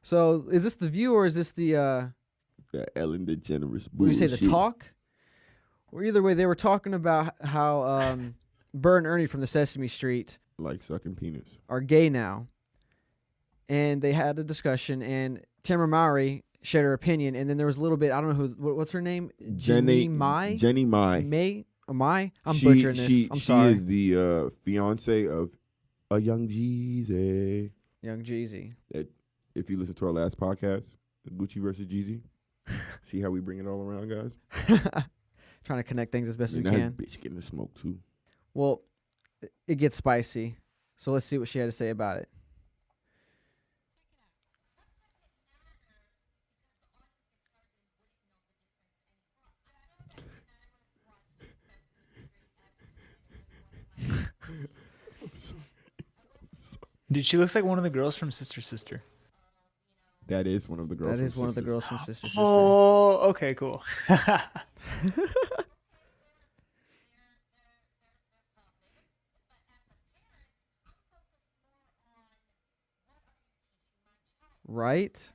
So is this the View or is this the Ellen DeGeneres when you say bullshit. the Talk? Or either way, they were talking about how Bert and Ernie from the Sesame Street Like sucking penis. are gay now. And they had a discussion, and Tamara Mowry shared her opinion, and then there was a little bit, I don't know what's her name? Jenny Mai? Jenny Mai. Mai? I'm butchering this. I'm sorry. She is the fiance of a Young Jeezy. Young Jeezy. If you listen to our last podcast, Gucci versus Jeezy, see how we bring it all around, guys? Trying to connect things as best as we that can. bitch getting the smoke, too. Well, it gets spicy. So let's see what she had to say about it. Dude, she looks like one of the girls from Sister Sister. That is one of the girls. That is one of the girls from Sister Sister. Oh, okay, cool. Right?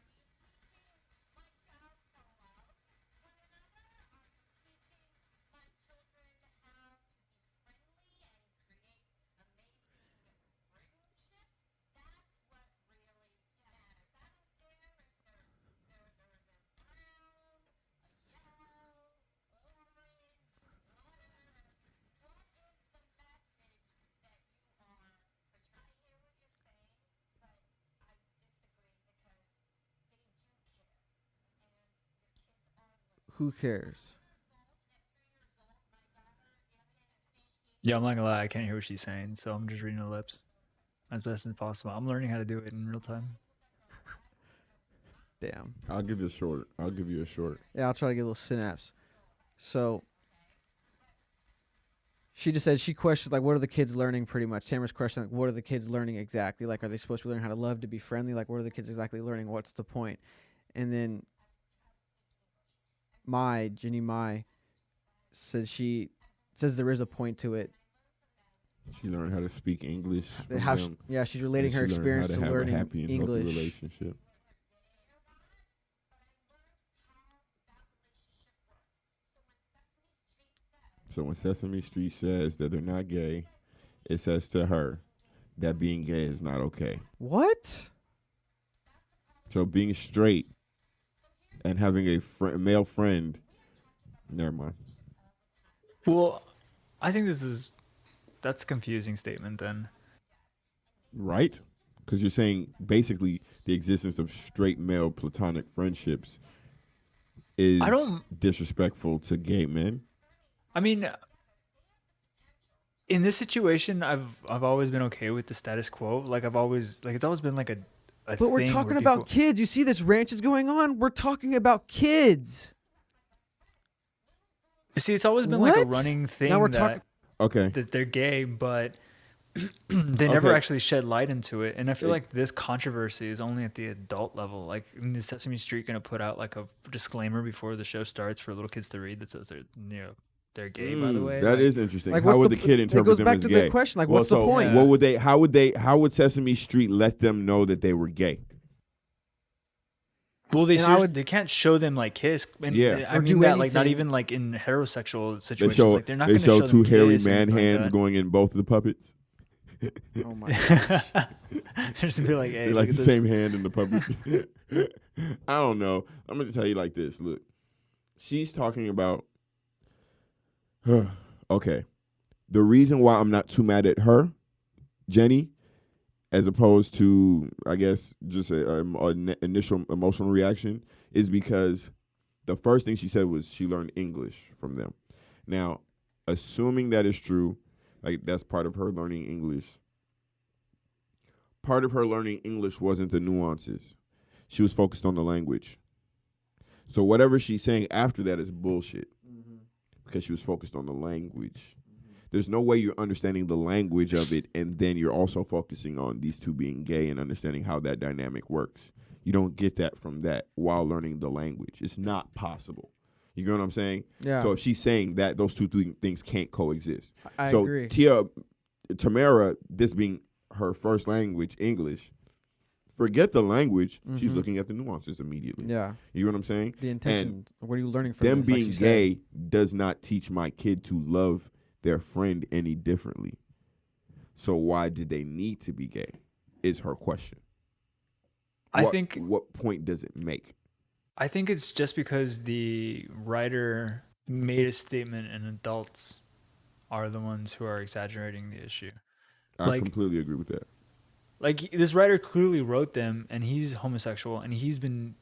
Who cares? Yeah, I'm not gonna lie, I can't hear what she's saying, so I'm just reading her lips as best as possible. I'm learning how to do it in real time. Damn. I'll give you a short. Yeah, I'll try to get a little synapse. So she just said she questioned, like, what are the kids learning pretty much? Tamara's question, like, what are the kids learning exactly? Like, are they supposed to be learning how to love, to be friendly? Like, what are the kids exactly learning? What's the point? And then Jenny Mai, says there is a point to it. She learned how to speak English. She's relating her experience to learning a happy and English. healthy relationship. So when Sesame Street says that they're not gay, it says to her that being gay is not okay. What? So being straight and having a male friend, never mind. Well, I think that's a confusing statement then. Right? Because you're saying basically the existence of straight male platonic friendships is disrespectful to gay men. I mean, in this situation, I've always been okay with the status quo. Like it's always been like a But we're talking about kids. You see this rant is going on? We're talking about kids. See, it's always been like a running thing now we're talking. Okay. That they're gay, but they never actually shed light into it. And I feel like this controversy is only at the adult level. Like, is Sesame Street going to put out like a disclaimer before the show starts for little kids to read that says they're gay, by the way? That is interesting. Like, how would the kid interpret them as gay? It goes back to the question, like, what's the point? Yeah. How would Sesame Street let them know that they were gay? Well, they can't show them like kiss. And I mean that like not even like in heterosexual situations. Like they're not going to show two hairy kiss man hands going in both of the puppets. Oh my gosh! There's to be like, hey, they're like the same hand in the puppet. I don't know. I'm going to tell you like this. Look, she's talking about. Okay, the reason why I'm not too mad at her, Jenny, as opposed to, I guess, just an initial emotional reaction, is because the first thing she said was she learned English from them. Now, assuming that is true, like that's part of her learning English. Part of her learning English wasn't the nuances. She was focused on the language. So whatever she's saying after that is bullshit because she was focused on the language. There's no way you're understanding the language of it and then you're also focusing on these two being gay and understanding how that dynamic works. You don't get that from that while learning the language. It's not possible. You get what I'm saying? Yeah. So if she's saying that, those two things can't coexist. I agree. Tamara, this being her first language, English, Forget the language. She's Mhm. looking at the nuances immediately. Yeah. You know what I'm saying? The intention. What are you learning from Them this, like being you said? gay does not teach my kid to love their friend any differently. So why did they need to be gay? Is her question. I think What point does it make? I think it's just because the writer made a statement and adults are the ones who are exaggerating the issue. I completely agree with that. Like this writer clearly wrote them and he's homosexual and he's been,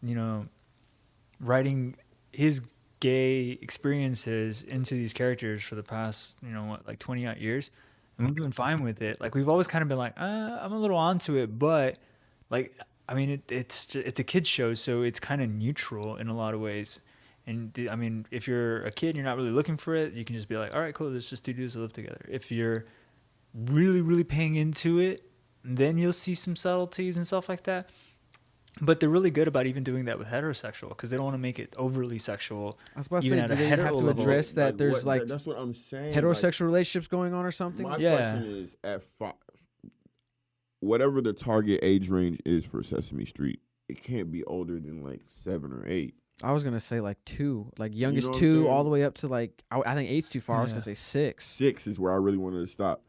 writing his gay experiences into these characters for the past, 20 odd years. And we've been fine with it. Like we've always kind of been like, I'm a little onto it, but like, I mean, it's a kid's show, so it's kind of neutral in a lot of ways. And I mean, if you're a kid and you're not really looking for it, you can just be like, all right, cool, there's just two dudes that live together. If you're really, really paying into it, then you'll see some subtleties and stuff like that. But they're really good about even doing that with heterosexual because they don't want to make it overly sexual. I was about to even say, at do a they have hetero to level. address that there's that's what I'm saying. heterosexual relationships going on or something? My Yeah. question is, at 5, whatever the target age range is for Sesame Street, it can't be older than like 7 or 8. I was gonna say like 2, like youngest know what I'm 2, saying? all the way up to like I think 8's too far. I was Yeah. gonna say 6. 6 is where I really wanted to stop.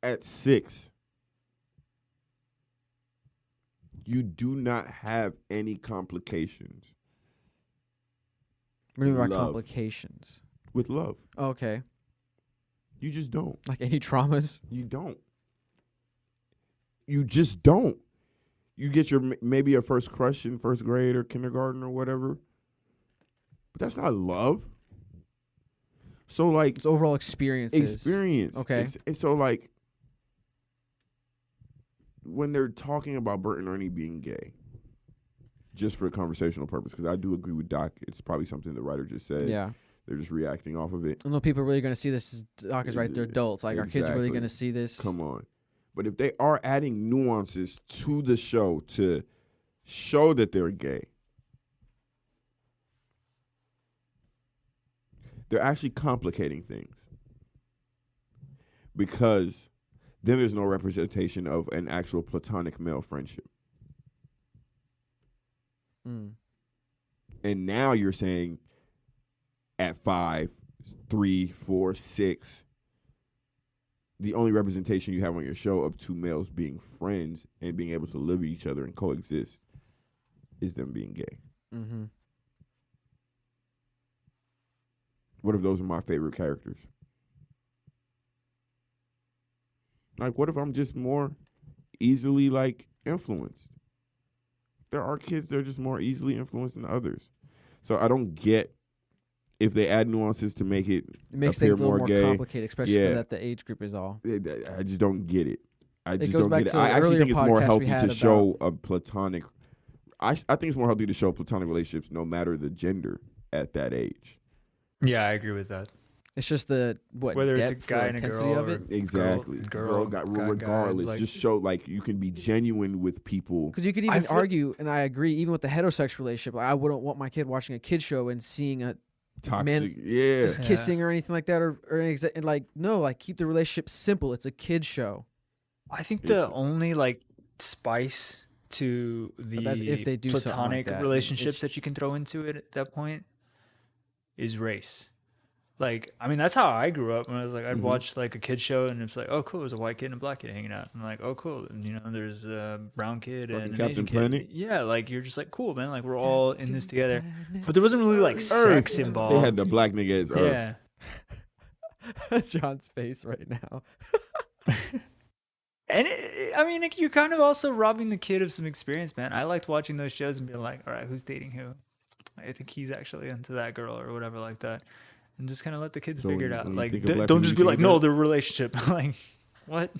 At 6, you do not have any complications What do you mean by Love. complications? with love. Okay, You just don't. like any traumas? You don't. You just don't. You get maybe a first crush in first grade or kindergarten or whatever, but that's not love. So like It's overall experiences. experience. Okay. And so like when they're talking about Bert and Ernie being gay, just for a conversational purpose, because I do agree with Doc, it's probably something the writer just said. Yeah. They're just reacting off of it. I know people are really gonna see this. Doc is right. They're adults. Like our kids are really Exactly. gonna see this. Come on. But if they are adding nuances to the show to show that they're gay, they're actually complicating things. Because then there's no representation of an actual platonic male friendship. Mm. And now you're saying at 5, 3, 4, 6, the only representation you have on your show of 2 males being friends and being able to live with each other and coexist is them being gay. Mm-hmm. What if those are my favorite characters? Like, what if I'm just more easily, like, influenced? There are kids that are just more easily influenced than others. So I don't get if they add nuances to make it makes appear things a little more gay. complicated, especially Yeah. for that the age group is all. I just don't get it. I just goes don't back get it. to I the actually earlier think it's more podcast we healthy had to show a platonic. I think it's more healthy to show platonic relationships no matter the gender at that age. Yeah, I agree with that. It's just the Whether it's a depth guy or and a intensity girl of or it. Exactly. girl, guy, guy, regardless, like- just show like you can be genuine with people. Because you could I even feel- argue, and I agree, even with the heterosexual relationship, like I wouldn't want my kid watching a kid show and seeing a Toxic, man yeah. just Yeah. kissing or anything like that, or and like no, like keep the relationship simple. It's a kid show. I think the only like spice to that's the if they do something like platonic that. relationships It's- that you can throw into it at that point is race. Like, I mean, that's how I grew up when I was like, I'd watch like a kid show and it's like, oh, cool, there's a white kid and a black kid hanging out. I'm like, oh, cool. And, there's a brown kid Fucking and an Captain Asian kid. Planet? Yeah, like you're just like, cool, man. Like we're all in this together. But there wasn't really like sex involved. They had the black nigga as Earth. Yeah. John's face right now. And I mean, you're kind of also robbing the kid of some experience, man. I liked watching those shows and being like, all right, who's dating who? I think he's actually into that girl or whatever like that. And just kind of let the kids So figure it when out. you Like, think of black don't people, just you be think like, of no, that? their relationship. Like, what?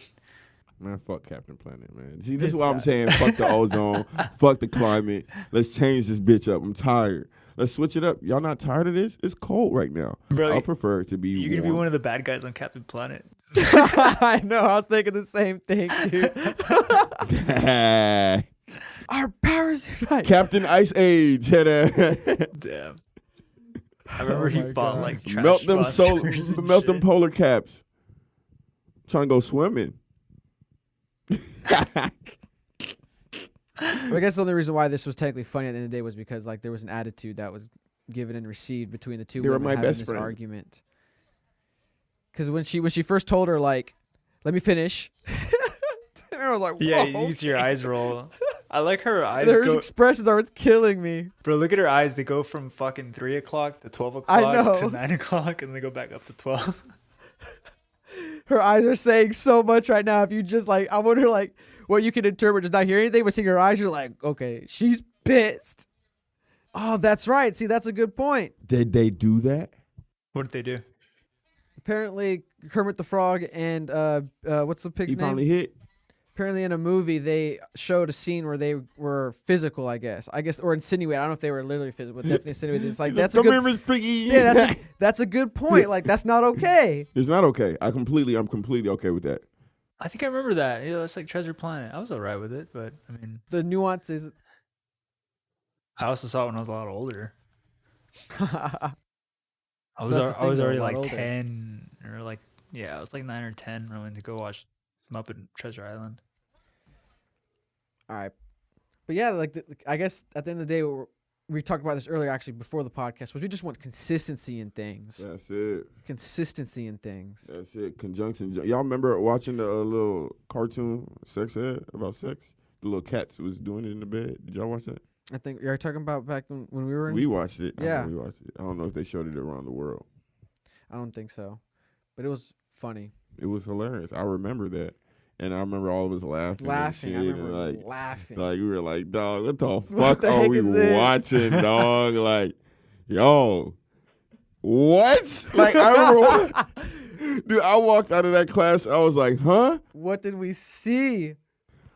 Man, fuck Captain Planet, man. See, this is why I'm saying fuck the ozone, fuck the climate. Let's change this bitch up. I'm tired. Let's switch it up. Y'all not tired of this? It's cold right now. Bro, I prefer it to be You're going to be warm. one of the bad guys on Captain Planet. I know. I was thinking the same thing, dude. Our powers unite. Captain Ice Age. Damn. I remember he my fought God. like trash melt them monsters and melt them shit. polar caps. Trying to go swimming. Well, I guess the only reason why this was technically funny at the end of the day was because like there was an attitude that was given and received between the two They were women my having best this friends. argument. Because when she first told her like, "Let me finish," I was like, Yeah, "Whoa, you can see your okay." eyes roll. I like her eyes Their go. expressions are what's killing me. Bro, look at her eyes. They go from fucking 3 o'clock to 12 I o'clock to know. 9 o'clock, and they go back up to 12. Her eyes are saying so much right now. If you just like, I wonder like what you can interpret, just not hear anything, but seeing her eyes, you're like, okay, she's pissed. Oh, that's right. See, that's a good point. Did they do that? What did they do? Apparently, Kermit the Frog and what's the pig's He name? finally hit. Apparently, in a movie, they showed a scene where they were physical. I guess, or insinuate. I don't know if they were literally physical, but definitely insinuated. It's like He's that's a "Come good. here, Miss Piggy." Yeah, that's a good point. Like that's not okay. It's not okay. I'm completely okay with that. I think I remember that. Yeah, that's like Treasure Planet. I was all right with it, but I mean, The nuances. I also saw it when I was a lot older. I was That's the I was thing, though, already a lot like older. 10 or like I was like 9 or 10 when I went to go watch Muppet Treasure Island. All right, but yeah, like I guess at the end of the day, we talked about this earlier, actually, before the podcast, was we just want consistency in things. That's it. Consistency in things. That's it. Conjunction. Y'all remember watching the little cartoon sex ed about sex? The little cats was doing it in the bed. Did y'all watch that? I think you're talking about back when we were in. We watched it. Yeah. We watched it. I don't know if they showed it around the world. I don't think so, but it was funny. It was hilarious. I remember that. And I remember all of us laughing. Laughing. I And shit, remember and like, laughing. like we were like, dog, what the What fuck the are heck we is this? watching, dog? Like, yo, what? Like, I remember, dude, I walked out of that class. I was like, huh? What did we see?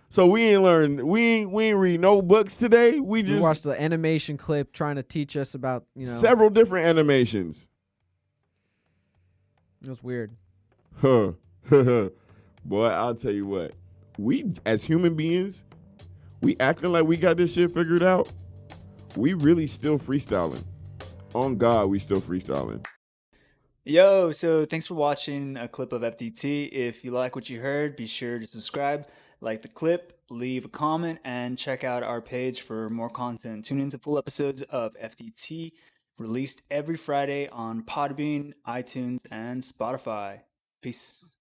So we ain't learned. We ain't read no books today. We We just watched the animation clip trying to teach us about several different animations. It was weird. Huh. Boy, I'll tell you what. We, as human beings, we acting like we got this shit figured out. We really still freestyling. On God, we still freestyling. Yo, so thanks for watching a clip of FDT. If you like what you heard, be sure to subscribe, like the clip, leave a comment, and check out our page for more content. Tune into full episodes of FDT released every Friday on Podbean, iTunes, and Spotify. Peace.